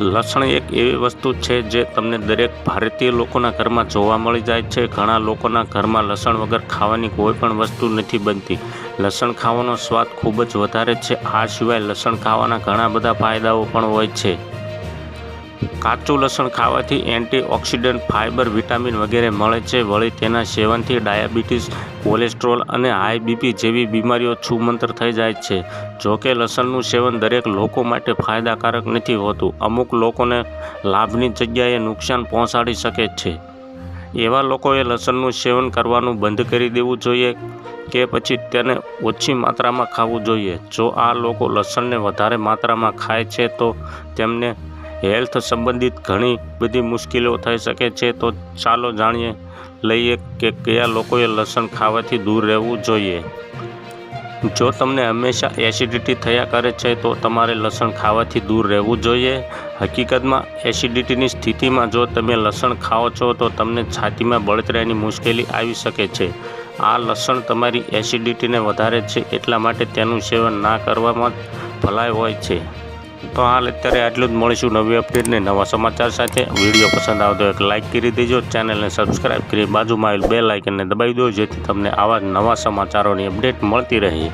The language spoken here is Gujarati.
લસણ એક એવી વસ્તુ છે જે તમને દરેક ભારતીય લોકોના ઘરમાં જોવા મળી જાય છે. ઘણા લોકોના ઘરમાં લસણ વગર ખાવાની કોઈ પણ વસ્તુ નથી બનતી. લસણ ખાવાનો સ્વાદ ખૂબ જ વધારે છે. આ સિવાય લસણ ખાવાના ઘણા બધા ફાયદાઓ પણ હોય છે. કાચું લસણ ખાવાથી એન્ટીઓક્સિડન્ટ, ફાઇબર, વિટામિન વગેરે મળે છે. વળી તેના સેવનથી ડાયાબિટીસ, કોલેસ્ટ્રોલ અને હાઈ બીપી જેવી બીમારીઓ છૂમંતર થઈ જાય છે. જોકે લસણનું સેવન દરેક લોકો માટે ફાયદાકારક નથી હોતું. અમુક લોકોને લાભની જગ્યાએ નુકસાન પહોંચાડી શકે છે. એવા લોકોએ લસણનું સેવન કરવાનું બંધ કરી દેવું જોઈએ કે પછી તેને ઓછી માત્રામાં ખાવું જોઈએ. જો આ લોકો લસણને વધારે માત્રામાં ખાય છે તો તેમને હેલ્થ સંબંધિત ઘણી બધી મુશ્કેલીઓ થઈ શકે છે. તો ચાલો જાણીએ લઈએ કે કયા લોકોએ લસણ ખાવાથી દૂર રહેવું જોઈએ. જો તમને હંમેશા એસિડિટી થયા કરે છે તો તમારે લસણ ખાવાથી દૂર રહેવું જોઈએ. હકીકતમાં એસિડિટીની સ્થિતિમાં જો તમે લસણ ખાઓ છો તો તમને છાતીમાં બળતરાની મુશ્કેલી આવી શકે છે. આ લસણ તમારી એસિડિટીને વધારે છે, એટલા માટે તેનું સેવન ના કરવામાં ભલાઈ હોય છે. તો હાલ અત્યારે આટલું જ. મળીશું નવી અપડેટને નવા સમાચાર સાથે. વિડીયો પસંદ આવે તો એક લાઇક કરી દેજો. ચેનલને સબસ્ક્રાઈબ કરી બાજુમાં આવેલ બેલ આઇકનને દબાવી દો, જેથી તમને આવા નવા સમાચારોની અપડેટ મળતી રહે.